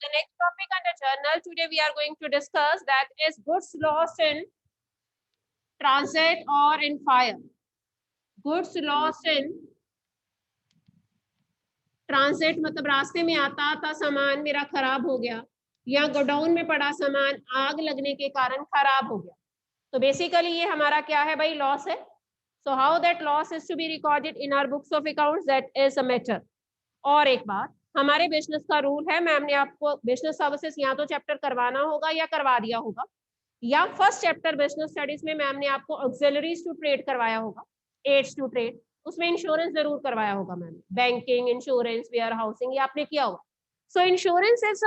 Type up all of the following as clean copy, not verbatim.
the next topic under journal. Today we are going to discuss that is goods lost in transit or in fire. Goods lost in transit मतलब रास्ते में आता आता सामान मेरा खराब हो गया या गोडाउन में पड़ा सामान आग लगने के कारण खराब हो गया, तो बेसिकली ये हमारा क्या है भाई, लॉस है. So how that loss is to be recorded in our books of accounts, that is a matter. और एक बात, हमारे बिजनेस का रूल है, मैम ने आपको बिजनेस सर्विसेज या तो चैप्टर करवाना होगा या करवा दिया होगा, या फर्स्ट चैप्टर बिजनेस स्टडीज में मैम ने आपको ऑक्सिलरीज टू ट्रेड करवाया होगा, एड्स टू ट्रेड, उसमें इंश्योरेंस जरूर करवाया होगा ma'am, banking, insurance, warehousing, ये आपने किया होगा. So insurance is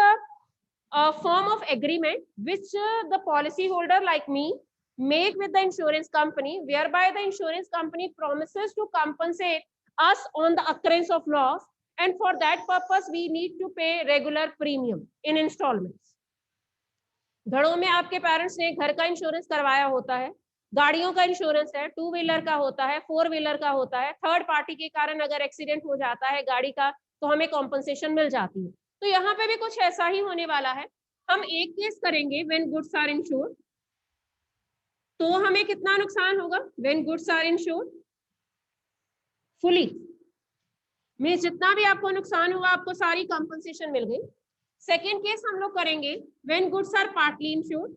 a form of agreement which the policy holder like me make with the insurance company, whereby the insurance company promises to compensate us on the occurrence of loss, and for that purpose we need to pay regular premium in installments. घरों में आपके parents ने घर का insurance करवाया होता है, गाड़ियों का इंश्योरेंस है, टू व्हीलर का होता है, फोर व्हीलर का होता है, थर्ड पार्टी के कारण अगर एक्सीडेंट हो जाता है गाड़ी का तो हमें कॉम्पनसेशन मिल जाती है. तो यहाँ पे भी कुछ ऐसा ही होने वाला है. हम एक केस करेंगे व्हेन गुड्स आर इंश्योर्ड, तो हमें कितना नुकसान होगा when goods are insured fully, means जितना भी आपको नुकसान हुआ आपको सारी कॉम्पनसेशन मिल गई. सेकेंड केस हम लोग करेंगे when goods are partly insured,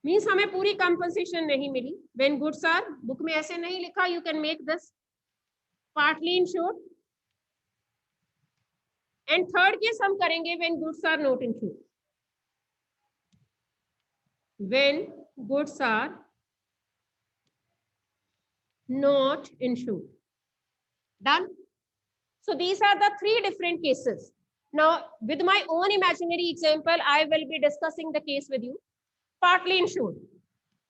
means हमें पूरी कॉम्पनसेशन नहीं मिली. व्हेन गुड्स आर, बुक में ऐसे नहीं लिखा, you can make this partly insured. And third case हम करेंगे when goods are not insured, when goods are not insured. Done. So these are the three different cases. Now with my own imaginary example I will be discussing the case with you. Partly insured,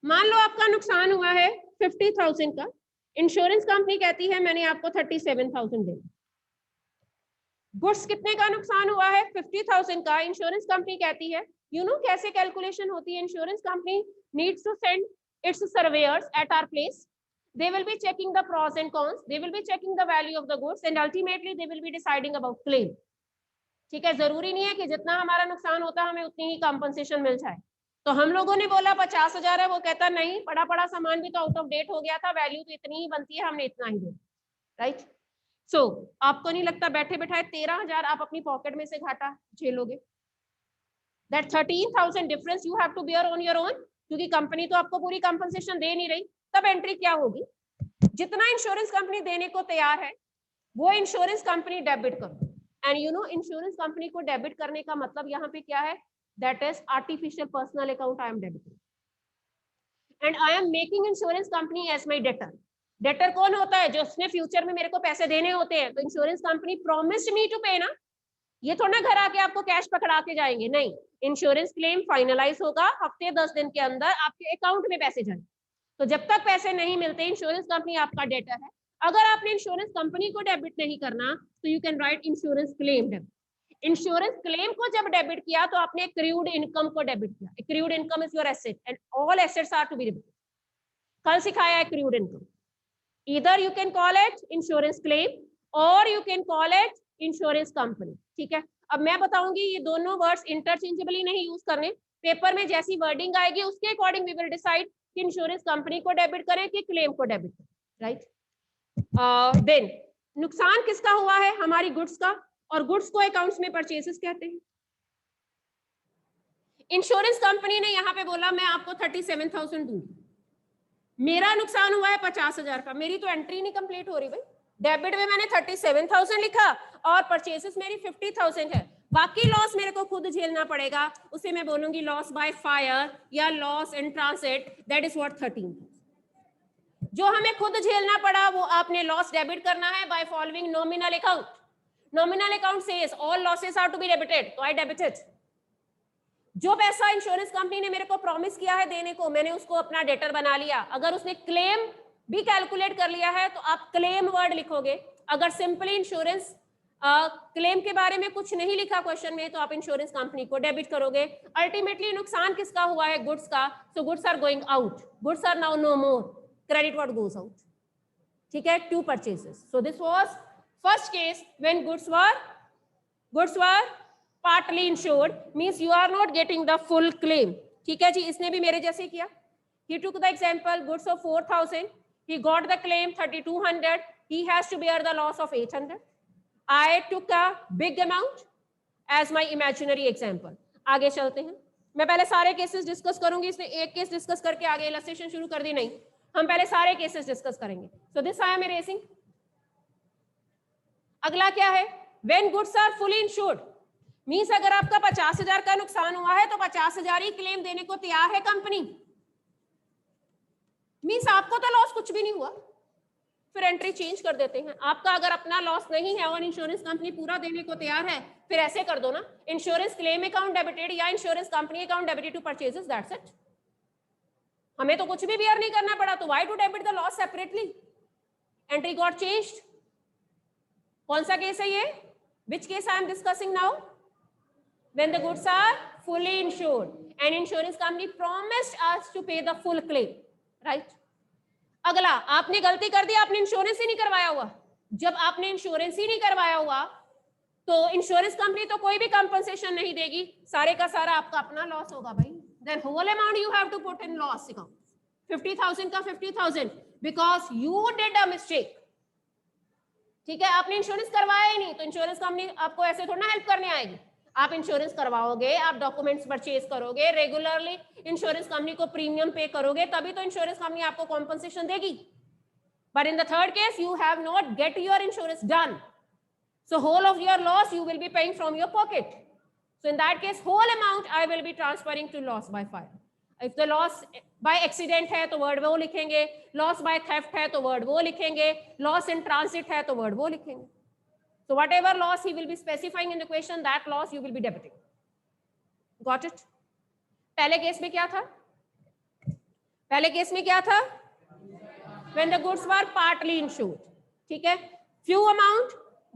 मान लो आपका नुकसान हुआ है 50,000 का, insurance company कहती है मैंने आपको 37,000 दे. गुड्स कितने का नुकसान हुआ है 50,000 का, इंश्योरेंस कंपनी कहती है, यू नो कैसे कैलकुलेशन होती है, insurance company needs to send its surveyors at our place. They will be checking the pros and cons, they will be checking the value of the goods, and ultimately they will be deciding about claim. ठीक है, जरूरी नहीं है कि जितना हमारा नुकसान होता है हमें उतनी ही कंपनसेशन मिल जाए. तो हम लोगों ने बोला 50,000 है, वो कहता नहीं, बड़ा बड़ा सामान भी तो आउट ऑफ डेट हो गया था, वैल्यू तो इतनी ही बनती है, हमने इतना ही दे. राइट. सो आपको नहीं लगता बैठे बैठाए 13,000 आप अपनी पॉकेट में से घाटा झेलोगे? That 13,000 difference you have to bear on your own, क्योंकि कंपनी तो आपको पूरी कंपनसेशन दे नहीं रही. तब एंट्री क्या होगी, जितना इंश्योरेंस कंपनी देने को तैयार है वो इंश्योरेंस कंपनी डेबिट करो. And you know insurance company को डेबिट करने का मतलब यहाँ पे क्या है, that is artificial personal account I am debiting, and I am making insurance company as my debtor. Debtor कौन होता है, जो उसने फ्यूचर में मेरे को पैसे देने होते हैं. तो insurance company promised me to pay ना, ये थोड़ा घर आके आपको कैश पकड़ा के जाएंगे, नहीं. इंश्योरेंस क्लेम फाइनलाइज होगा, हफ्ते 10 दिन के अंदर आपके अकाउंट में पैसे जाएंगे. तो जब तक पैसे नहीं मिलते इंश्योरेंस कंपनी आपका डेटर है. अगर आपने इंश्योरेंस कंपनी को डेबिट नहीं करना तो you can write insurance claim debit. Insurance claim को जब डेबिट किया तो आपने एक्रूड इनकम को डेबिट किया. Accrued income is your asset and all assets are to be debited. कल सिखाया accrued income. Either you can call it insurance claim और you can call it insurance company. ठीक है, अब मैं बताऊंगी ये दोनों वर्ड्स इंटरचेंजेबली नहीं यूज करने. पेपर में जैसी वर्डिंग आएगी उसके अकॉर्डिंग वी विल डिसाइड कि इंश्योरेंस कंपनी को डेबिट करें कि क्लेम को डेबिट करें. राइट. देन नुकसान किसका हुआ है, हमारी गुड्स का, और गुड्स को अकाउंट्स में परचेसेस कहते हैं. इंश्योरेंस कंपनी ने यहाँ पे बोला मैं आपको 37,000 दूंगी, मेरा नुकसान हुआ है 50,000 का, मेरी तो एंट्री नहीं कंप्लीट हो रही भाई. डेबिट में मैंने 37,000 लिखा और परचेसेस मेरी 50,000 है, बाकी लॉस मेरे को खुद झेलना पड़ेगा. उसे मैं बोलूंगी लॉस बाय फायर या loss in transit, that is what 13,000. जो हमें खुद झेलना पड़ा वो आपने लॉस डेबिट करना है by following nominal account. Nominal account says all losses are to be debited, तो आई डेबिटेड. जो पैसा इंश्योरेंस कंपनी ने मेरे को प्रॉमिस किया है देने को, मैंने उसको अपना डेटर बना लिया. अगर उसने क्लेम भी कैलकुलेट कर लिया है तो आप क्लेम वर्ड लिखोगे. अगर सिंपली इंश्योरेंस क्लेम के बारे में कुछ नहीं लिखा क्वेश्चन में तो आप इंश्योरेंस कंपनी को डेबिट करोगे. अल्टीमेटली नुकसान किसका हुआ है, गुड्स का. So goods are going out, goods are now no more, credit what goes out. ठीक है, to purchases. So this was first case when goods were partly insured means you are not getting the full claim. ठीक है जी, इसने भी मेरे जैसे किया. He took the example goods of 4,000. He got the claim 3,200. He has to bear the loss of 800. I took a big amount as my imaginary example. आगे चलते हैं. मैं पहले सारे केसेस डिस्कस करूंगी. इसने एक केस डिस्कस करके आगे इलस्ट्रेशन शुरू कर दी. नहीं, हम पहले सारे केसेस डिस्कस करेंगे. So this I am erasing. अगला क्या है? When goods are fully insured means अगर आपका 50,000 का नुकसान हुआ है तो 50,000 ही क्लेम देने को तैयार है कंपनी. मीन्स आपको तो लॉस कुछ भी नहीं हुआ. फिर एंट्री चेंज कर देते हैं. आपका अगर अपना लॉस नहीं है और इंश्योरेंस कंपनी पूरा देने को तैयार है, फिर ऐसे कर दो ना, इंश्योरेंस क्लेम अकाउंट डेबिटेड या insurance company account debited to purchases. That's it. हमें तो कुछ भी बियर नहीं करना पड़ा, तो why to debit the loss separately? Entry got changed. कौन सा केस है ये? Which case I am discussing now? When the goods are fully insured and insurance company promised us to pay the full claim, right? अगला, आपने गलती कर दी, आपने insurance ही नहीं करवाया हुआ. जब आपने इंश्योरेंस ही नहीं करवाया हुआ तो इंश्योरेंस कंपनी तो कोई भी कंपनसेशन नहीं देगी. सारे का सारा आपका अपना लॉस होगा भाई. Then whole amount you have to put in loss account. 50,000 का 50,000 because you did a mistake. ठीक है, आपने इंश्योरेंस करवाया ही नहीं तो इंश्योरेंस कंपनी आपको ऐसे थोड़ा हेल्प करने आएगी. आप इंश्योरेंस करवाओगे, आप डॉक्यूमेंट्स परचेज करोगे, रेगुलरली इंश्योरेंस कंपनी को प्रीमियम पे करोगे, तभी तो इंश्योरेंस कंपनी आपको कॉम्पनसेशन देगी. But in the third case you have not get your insurance done, so whole of your loss you will be paying from your pocket. So in that case whole amount I will be transferring to loss by fire. If the loss by accident है तो word वो लिखेंगे, loss by theft है तो word वो लिखेंगे, loss in transit है तो वर्ड वो लिखेंगे. So whatever loss he will be specifying in the question, that loss you will be debiting. Got it? पहले केस में क्या था? पहले केस में क्या था? When the goods were partly insured. ठीक है? Few amount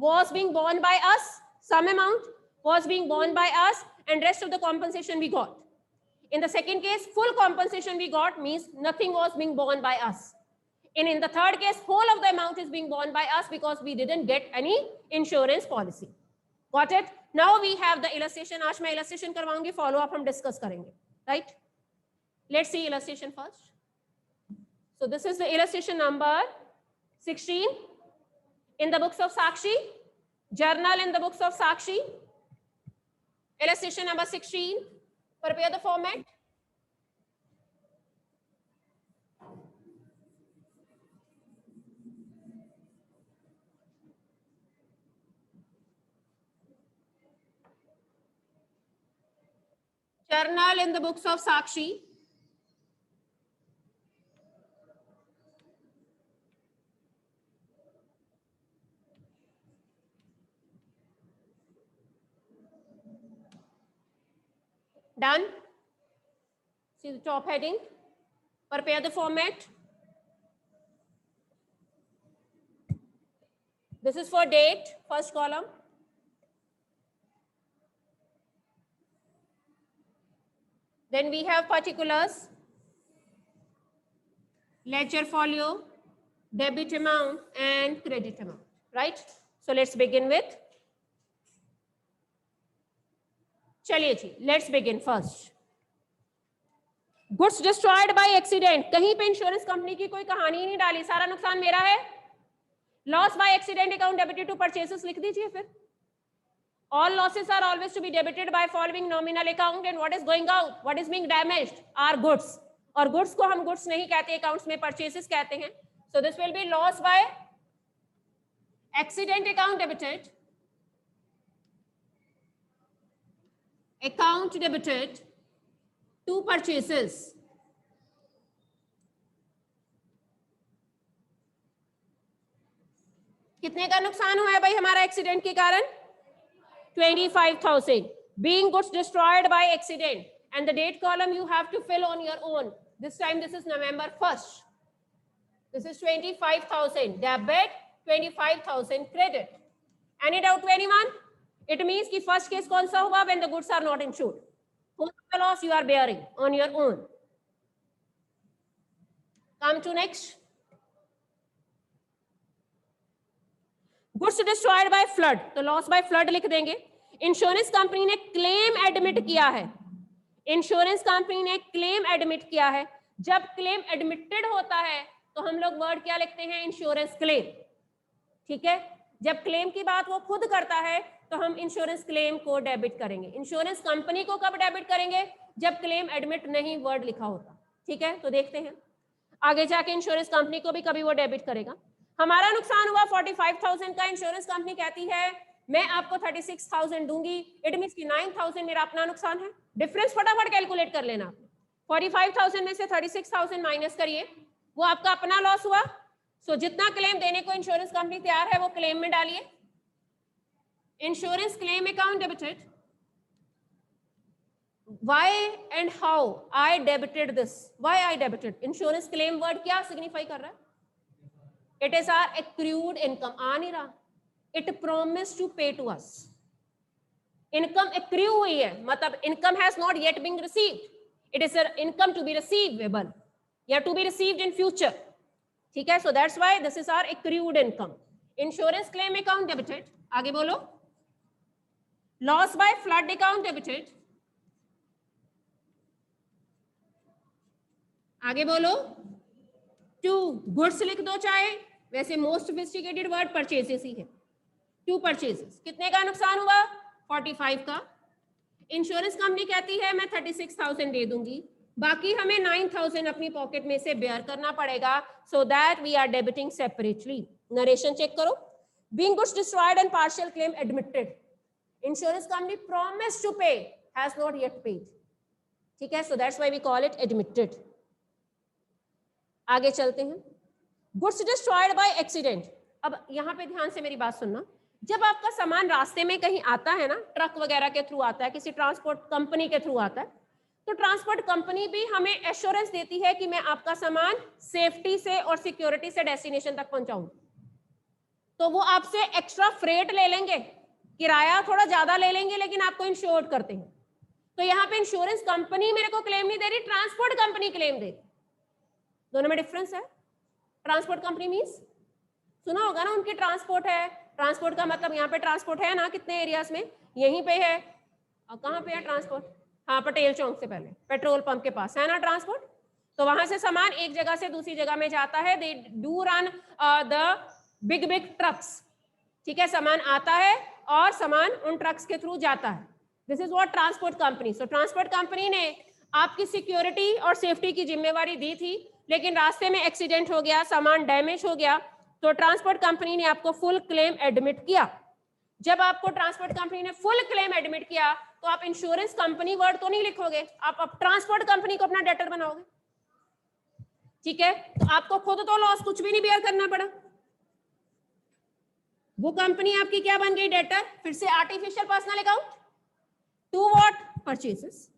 was being borne by us, some amount was being borne by us, and rest of the compensation we got. In the second case, full compensation we got means nothing was being borne by us. And in the third case, whole of the amount is being borne by us because we didn't get any insurance policy. Got it? Now we have the illustration. आज मैं illustration करवाऊंगी, follow up हम discuss करेंगे, right? Let's see illustration first. So this is the illustration number 16 in the books of Sakshi, journal in the books of Sakshi. Illustration number 16. Prepare the format. Journal in the books of Sakshi. Done. See the top heading. Prepare the format. This is for date, first column. Then we have particulars, ledger folio, debit amount and credit amount, right? So let's begin with. चलिए जी, let's begin first. Goods destroyed by accident. कहीं पे insurance company की कोई कहानी ही नहीं डाली, सारा नुकसान मेरा है. Loss by accident account debited to purchases लिख दीजिए फिर. All losses are always to be debited by following nominal account, and what is going out, what is being damaged are goods. और goods को हम goods नहीं कहते, accounts में purchases कहते हैं. So this will be loss by accident account debited, account debited to purchases. कितने का नुकसान हुआ है भाई हमारा एक्सीडेंट के कारण? 25,000. Being goods destroyed by accident, and the date column you have to fill on your own. This time this is November 1st. This is 25,000 debit, 25,000 credit. Any doubt to anyone? It means कि first case कौन सा हुआ? When the goods are not insured. Whole loss you are bearing on your own. Come to next. Goods destroyed by flood. तो loss by flood लिख देंगे. Insurance company ने claim admit किया है, इंश्योरेंस कंपनी ने क्लेम एडमिट किया है। जब क्लेम एडमिटेड होता है तो हम लोग वर्ड क्या लिखते हैं, इंश्योरेंस क्लेम। ठीक है, जब क्लेम की बात वो खुद करता है तो हम इंश्योरेंस क्लेम को डेबिट करेंगे। इंश्योरेंस कंपनी को कब डेबिट करेंगे, जब क्लेम एडमिट नहीं वर्ड लिखा होता। ठीक है, तो देखते हैं आगे जाके इंश्योरेंस कंपनी को भी कभी वो डेबिट करेगा। हमारा नुकसान हुआ 45,000 का, इंश्योरेंस कंपनी कहती है मैं आपको 36,000 दूंगी, इट मींस कि 9,000 मेरा अपना नुकसान है। डिफरेंस फटाफट कैलकुलेट कर लेना। 45,000 में से 36,000 माइनस करिए, वो आपका अपना लॉस हुआ। सो जितना क्लेम देने को इंश्योरेंस कंपनी तैयार है वो क्लेम में डालिए। Insurance claim account debited, why and how I debited this, why I debited। Insurance claim word क्या सिग्निफाई कर रहा है, it is our accrued income. आ नहीं रहा, it promise to pay to us. Income accrue हुई है, मतलब income has not yet been received, it is income to be receivable या to be received in future. ठीक है, so that's why this is our accrued income. Insurance claim account debited, आगे बोलो। Loss by flood account debited, आगे बोलो। To goods लिख दो चाहे, वैसे मोस्ट सोफिस्टिकेटेड वर्ड परचेजेस ही है। टू परचेजेस, कितने का नुकसान हुआ, 45 का। इंश्योरेंस कंपनी कहती है मैं 36,000 दे दूंगी, बाकी हमें 9,000 अपनी पॉकेट में से बेयर करना पड़ेगा, so that we are debiting separately. Narration check करो। Being goods destroyed and partial claim admitted, insurance company promise to pay, has not yet paid. ठीक है, so that's why we call it admitted. आगे चलते हैं। Goods destroyed by accident, अब यहां पे ध्यान से मेरी बात सुनना। जब आपका सामान रास्ते में कहीं आता है ना, ट्रक वगैरह के थ्रू आता है, किसी ट्रांसपोर्ट कंपनी के थ्रू आता है, तो ट्रांसपोर्ट कंपनी भी हमें एश्योरेंस देती है कि मैं आपका सामान सेफ्टी से और सिक्योरिटी से डेस्टिनेशन तक पहुंचाऊं। तो वो आपसे एक्स्ट्रा फ्रेट ले लेंगे, किराया थोड़ा ज्यादा ले लेंगे, लेकिन आपको इंश्योर्ड करते हैं। तो यहाँ पे इंश्योरेंस कंपनी मेरे को क्लेम नहीं दे रही, ट्रांसपोर्ट कंपनी क्लेम दे रही। दोनों में डिफरेंस है। ट्रांसपोर्ट कंपनी मींस सुना होगा ना, उनकी ट्रांसपोर्ट है। ट्रांसपोर्ट का मतलब यहाँ पे ट्रांसपोर्ट है ना, कितने एरियाज में, यहीं पे है। और कहाँ पे है ट्रांसपोर्ट, हाँ पटेल चौक से पहले पेट्रोल पंप के पास है ना ट्रांसपोर्ट। तो वहां से सामान एक जगह से दूसरी जगह में जाता है। They do run the big big trucks. ठीक है, सामान आता है और सामान उन ट्रक्स के थ्रू जाता है। This is what transport company. So transport company ने आपकी सिक्योरिटी और सेफ्टी की जिम्मेवारी दी थी, लेकिन रास्ते में एक्सीडेंट हो गया, सामान डैमेज हो गया, तो ट्रांसपोर्ट कंपनी ने आपको फुल क्लेम एडमिट किया। जब आपको ट्रांसपोर्ट कंपनी ने फुल क्लेम एडमिट किया तो आप इंश्योरेंस कंपनी वर्ड तो नहीं लिखोगे, आप ट्रांसपोर्ट कंपनी को अपना डेटर बनाओगे। ठीक है, तो आपको खुद तो लॉस कुछ भी नहीं बेयर करना पड़ा, वो कंपनी आपकी क्या बन गई, डेटर। फिर से artificial personal account to what, purchases.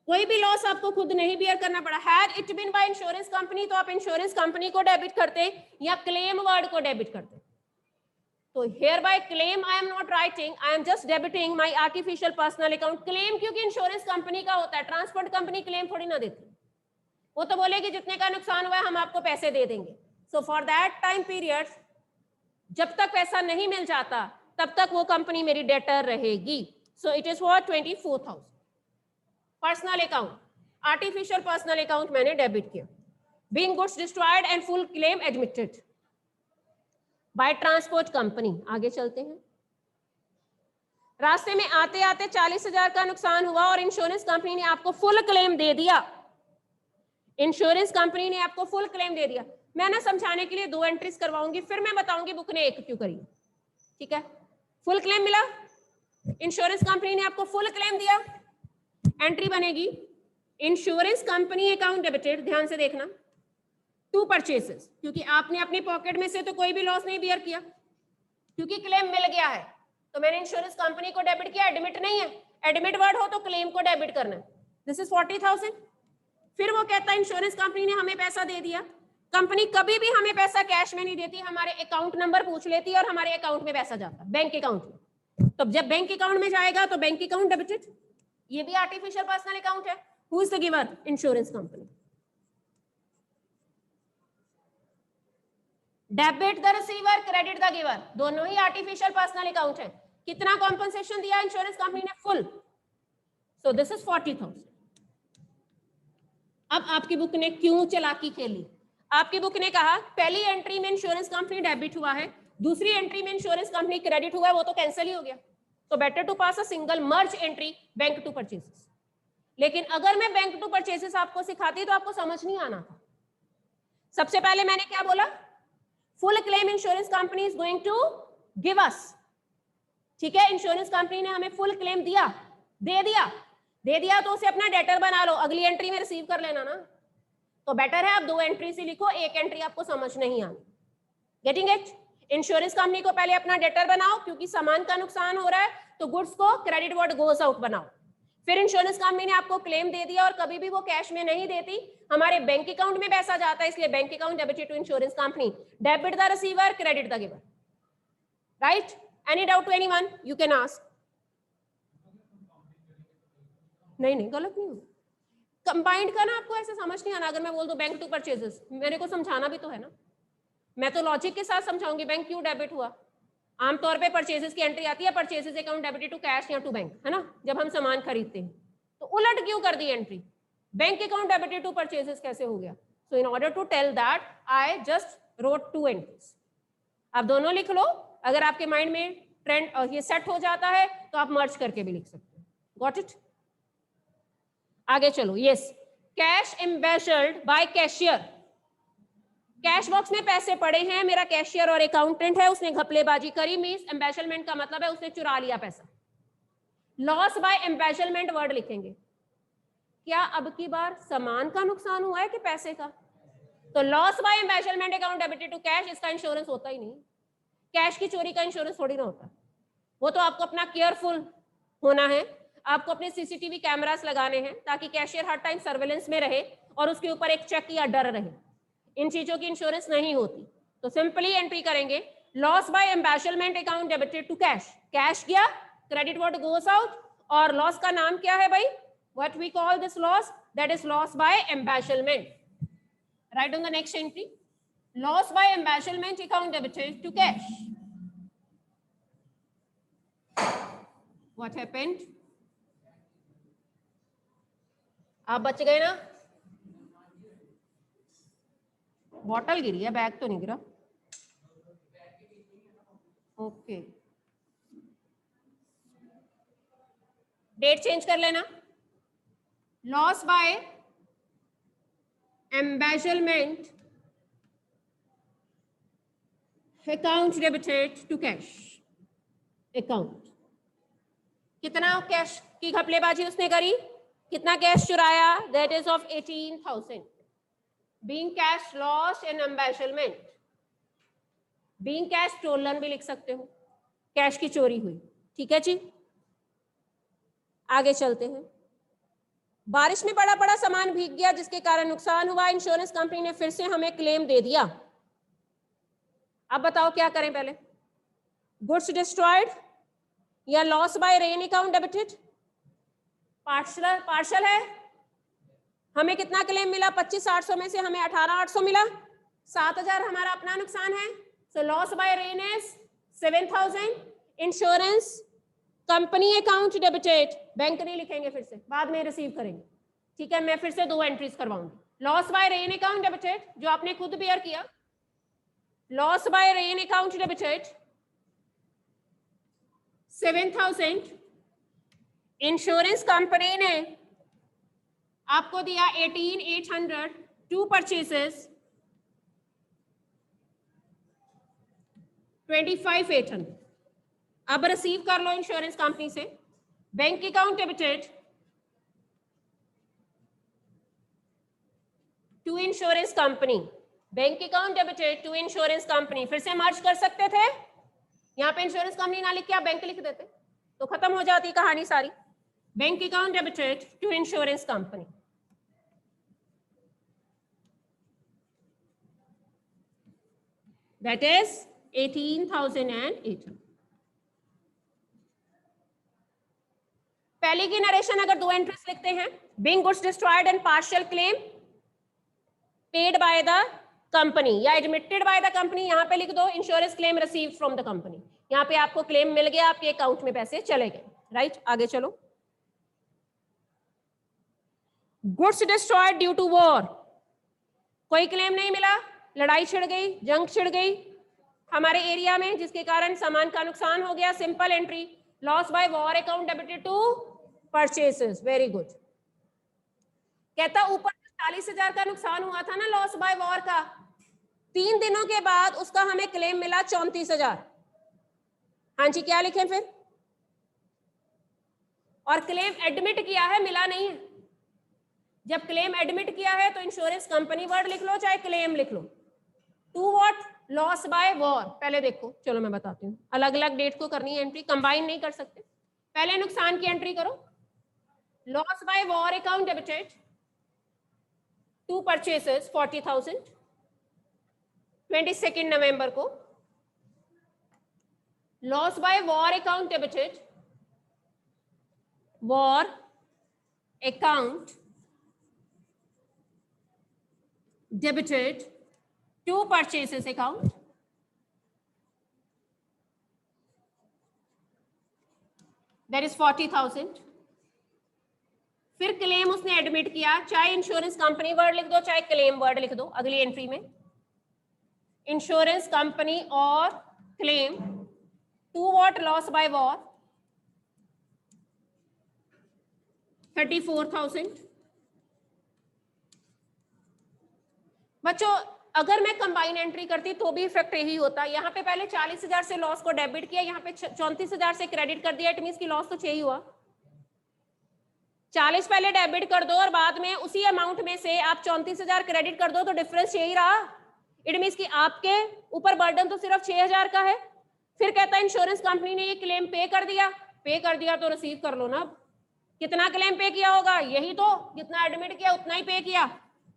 कोई भी लॉस आपको खुद नहीं बियर करना पड़ा। Had it been by insurance company, तो आप इंश्योरेंस कंपनी को डेबिट करते या क्लेम वर्ड को डेबिट करते। तो here bye claim I am not writing, I am just debiting my artificial personal account. Claim क्योंकि इंश्योरेंस कंपनी का होता है, ट्रांसपोर्ट कंपनी क्लेम थोड़ी ना देती, वो तो बोलेगी जितने का नुकसान हुआ है हम आपको पैसे दे देंगे। So for that time period, जब तक पैसा नहीं मिल जाता तब तक वो कंपनी मेरी डेटर रहेगी। So it is for 24,000। Personal account, artificial personal account मैंने डेबिट किया। Being goods destroyed and full claim admitted by transport company. आगे चलते हैं। रास्ते में आते आते 40,000 का नुकसान हुआ और इंश्योरेंस कंपनी ने आपको फुल क्लेम दे दिया। इंश्योरेंस कंपनी ने आपको फुल क्लेम दे दिया। मैं ना समझाने के लिए 2 एंट्रीज करवाऊंगी, फिर मैं बताऊंगी बुक ने 1 क्यों करी। ठीक है, फुल क्लेम मिला, इंश्योरेंस कंपनी ने आपको फुल क्लेम दिया। एंट्री बनेगी इंश्योरेंस कंपनी अकाउंट डेबिटेड, ध्यान से देखना, टू परचेसेस, क्योंकि आपने अपनी पॉकेट में से तो कोई भी लॉस नहीं बियर किया, क्योंकि क्लेम मिल गया है तो मैंने इंश्योरेंस कंपनी को डेबिट किया, एडमिट नहीं है। एडमिट वर्ड हो तो क्लेम को डेबिट करना है। This is 40,000। फिर वो कहता है इंश्योरेंस कंपनी ने हमें पैसा दे दिया। कंपनी कभी भी हमें पैसा कैश में नहीं देती, हमारे अकाउंट नंबर पूछ लेती है और हमारे अकाउंट में पैसा जाता है, बैंक अकाउंट में। तो जब बैंक अकाउंट में जाएगा तो बैंक अकाउंट डेबिटेड। ये भी आर्टिफिशियल पर्सनल अकाउंट है। Who is the giver, insurance company. Debit the receiver, credit the giver, दोनों ही आर्टिफिशियल पर्सनल अकाउंट है। कितना कॉम्पनसेशन दिया इंश्योरेंस कंपनी ने? फुल। So this is 40,000। अब आपकी बुक ने क्यों चालाकी खेली? आपकी बुक ने कहा पहली एंट्री में इंश्योरेंस कंपनी डेबिट हुआ है, दूसरी एंट्री में इंश्योरेंस कंपनी क्रेडिट हुआ है, वो तो कैंसिल ही हो गया, तो better to pass a single merge entry bank to purchases. लेकिन अगर मैं बैंक टू परचेसेस आपको सिखाती तो आपको समझ नहीं आना था। सबसे पहले मैंने क्या बोला? Full claim insurance company is going to give us. ठीक है, इंश्योरेंस कंपनी ने हमें फुल क्लेम दिया, दे दिया तो उसे अपना डेटर बना लो, अगली एंट्री में रिसीव कर लेना ना। तो बेटर है आप 2 एंट्री से लिखो, एक एंट्री आपको समझ नहीं आनी। Getting it? इंश्योरेंस कंपनी को पहले अपना डेटर बनाओ, क्योंकि सामान का नुकसान हो रहा है तो गुड्स को क्रेडिट व्हाट गोस आउट बनाओ। फिर इंश्योरेंस कंपनी ने आपको क्लेम दे दिया और कभी भी वो कैश में नहीं देती, हमारे बैंक अकाउंट में पैसा जाता है, इसलिए bank account debited to insurance company, debit the receiver, credit the giver. Right? Any doubt to anyone? You can ask. नहीं गलत नहीं होगा। कंबाइंड का ना आपको ऐसे समझ नहीं आना। अगर मैं बोल दूं बैंक टू परचेजेस, मेरे को समझाना भी तो है ना, मैं तो लॉजिक के साथ समझाऊंगी बैंक क्यों डेबिट हुआ। आमतौर पे परचेजेस की एंट्री आती है purchases account debited to cash या टू बैंक, है ना, जब हम सामान खरीदते हैं। तो उलट क्यों कर दी entry? Bank account debited to purchases कैसे हो गया? So in order to tell that I just wrote 2 entries. आप दोनों लिख लो, अगर आपके माइंड में ट्रेंड ये सेट हो जाता है तो आप मर्ज करके भी लिख सकते हो। Got it? आगे चलो। Yes, cash embezzled by cashier. Cash box में पैसे पड़े हैं, मेरा कैशियर और अकाउंटेंट है, उसने घपलेबाजी करी, मींस एम्बेसलमेंट का मतलब है उसने चुरा लिया पैसा। लॉस बाय एम्बेसलमेंट वर्ड लिखेंगे। क्या अब की बार सामान का नुकसान हुआ है कि पैसे का? तो loss by embezzlement account debited to cash, इसका इंश्योरेंस होता ही नहीं। कैश की चोरी का इंश्योरेंस थोड़ी ना होता, वो तो आपको अपना केयरफुल होना है, आपको अपने सीसीटीवी कैमरास लगाने हैं ताकि कैशियर हर टाइम सर्वेलेंस में रहे और उसके ऊपर एक चेक या डर रहे। इन चीजों की इंश्योरेंस नहीं होती। तो सिंपली एंट्री करेंगे loss by embezzlement account debited to cash, cash गया, क्रेडिट व्हाट गोस आउट, और लॉस का नाम क्या है भाई? What we call this loss? That is loss by embezzlement. Write on the next entry, loss by embezzlement account debited to cash. What happened? आप बच गए ना? बॉटल गिरी है, बैग तो नहीं गिरा। ओके, डेट चेंज कर लेना। Loss by embezzlement account debited to cash account. कितना कैश की घपलेबाजी उसने करी, कितना कैश चुराया? That is of 18,000। Being cash loss in embezzlement, being cash stolen भी लिख सकते हो, कैश की चोरी हुई। ठीक है जी, आगे चलते हैं। बारिश में पड़ा सामान भीग गया जिसके कारण नुकसान हुआ, इंश्योरेंस कंपनी ने फिर से हमें क्लेम दे दिया। अब बताओ क्या करें पहले? गुड्स डिस्ट्रॉयड या loss by rain account debited? Partial है। हमें कितना क्लेम मिला? 25,800 में से हमें 18,800 मिला, 7,000 हमारा अपना नुकसान है। So loss by rain is 7,000। Insurance company account debited, bank नहीं लिखेंगे, फिर से बाद में रिसीव करेंगे। ठीक है, मैं फिर से 2 एंट्रीज करवाऊंगी। Loss by rain account debited जो आपने खुद बेयर किया, loss by rain account debited 7,000। Insurance company ने आपको दिया 18,800, 2 परचेसेस 25,800। अब रिसीव कर लो इंश्योरेंस कंपनी से। Bank account debited to insurance company, bank account debited to insurance company. फिर से मर्ज कर सकते थे, यहाँ पे इंश्योरेंस कंपनी ना लिख के आप बैंक लिख देते तो खत्म हो जाती कहानी सारी। Bank account debited to insurance company, that is 18,800। पहले की नरेशन अगर 2 एंट्रीज लिखते हैं, being goods destroyed and partial claim paid by the company या admitted by the company, यहां पे लिख दो insurance claim received from the company। यहाँ पे आपको क्लेम मिल गया, आपके अकाउंट में पैसे चले गए, राइट। आगे चलो। Goods destroyed due to war, कोई क्लेम नहीं मिला, लड़ाई छिड़ गई, जंग छिड़ गई हमारे एरिया में, जिसके कारण सामान का नुकसान हो गया, simple entry, loss by war account debited to purchases, very good. कहता ऊपर 40,000 का नुकसान हुआ था ना लॉस बाय वॉर का, 3 दिनों के बाद उसका हमें क्लेम मिला 34,000। हाँ जी, क्या लिखें फिर? और क्लेम एडमिट किया है, मिला नहीं है। जब क्लेम एडमिट किया है तो इंश्योरेंस कंपनी वर्ड लिख लो चाहे क्लेम लिख लो। To what? Loss by war. पहले देखो, चलो मैं बताती हूँ, अलग अलग डेट को करनी है एंट्री, कंबाइन नहीं कर सकते। पहले नुकसान की एंट्री करो, loss by war account debited to purchases 40,000, 22 नवंबर को। Loss by war account debited, war account debited to purchases account, that is 40,000। फिर क्लेम उसने एडमिट किया, चाहे इंश्योरेंस कंपनी वर्ड लिख दो चाहे क्लेम वर्ड लिख दो अगली एंट्री में, इंश्योरेंस कंपनी और claim to what? Loss by war 34,000। बच्चों अगर मैं कंबाइन एंट्री करती तो भी इफेक्ट यही होता। यहाँ पे पहले 40,000 से लॉस को डेबिट किया, यहाँ पे 34,000 से क्रेडिट कर दिया, इट मींस की लॉस तो 6 ही हुआ। 40 पहले डेबिट कर दो और बाद में उसी अमाउंट में से आप 34,000 क्रेडिट कर दो तो डिफरेंस 6 ही रहा। इट मींस की आपके ऊपर बर्डन तो सिर्फ 6,000 का है। फिर कहता है इंश्योरेंस कंपनी ने ये क्लेम पे कर दिया तो रिसीव कर लो ना। कितना क्लेम पे किया होगा? यही तो, जितना एडमिट किया उतना ही पे किया।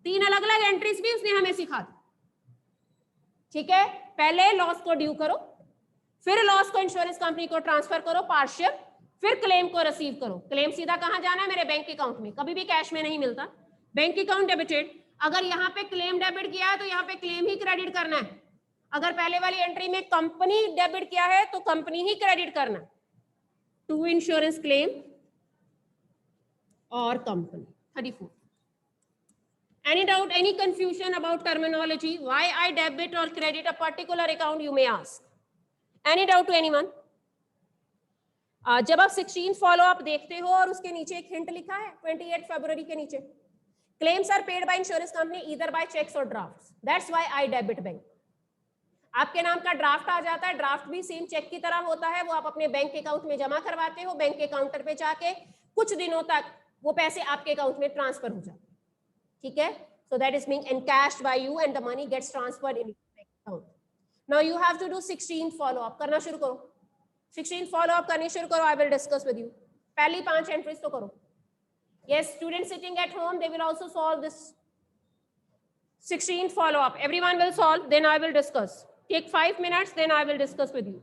3 अलग अलग एंट्रीज भी उसने हमें सिखा दी, ठीक है। पहले लॉस को ड्यू करो, फिर लॉस को इंश्योरेंस कंपनी को ट्रांसफर करो पार्शियल, फिर क्लेम को रिसीव करो। क्लेम सीधा कहां जाना है? मेरे बैंक अकाउंट में, कभी भी कैश में नहीं मिलता। बैंक अकाउंट डेबिटेड, अगर यहाँ पे क्लेम डेबिट किया है तो यहाँ पे क्लेम ही क्रेडिट करना है। अगर पहले वाली एंट्री में कंपनी डेबिट किया है तो कंपनी ही क्रेडिट करना है। टू इंश्योरेंस क्लेम और company. 34। Any doubt, any confusion about terminology? Why I debit or credit a particular account, you may ask. Any doubt to anyone? जब आप 16 फॉलो अप देखते हो और उसके नीचे एक हिंट लिखा है 28 फरवरी के नीचे, claims are paid by insurance company either by checks or drafts. That's why I debit bank. आपके नाम का ड्राफ्ट आ जाता है, ड्राफ्ट भी सेम चेक की तरह होता है, वो आप अपने बैंक अकाउंट में जमा करवाते हो, बैंक के काउंटर पे जाके कुछ दिनों तक वो पैसे आपके अकाउंट में ट्रांसफर हो जाते, ठीक है। So that is being encashed by you and the money gets transferred in your account. Now you have to do 16 follow up. करना शुरू करो, 16 follow up करनी शुरू करो। I will discuss with you. पहली 5 एंट्रीज तो करो। Yes, students sitting at home, they will also solve this 16 follow up. Everyone will solve, then I will discuss. Take 5 minutes, then I will discuss with you.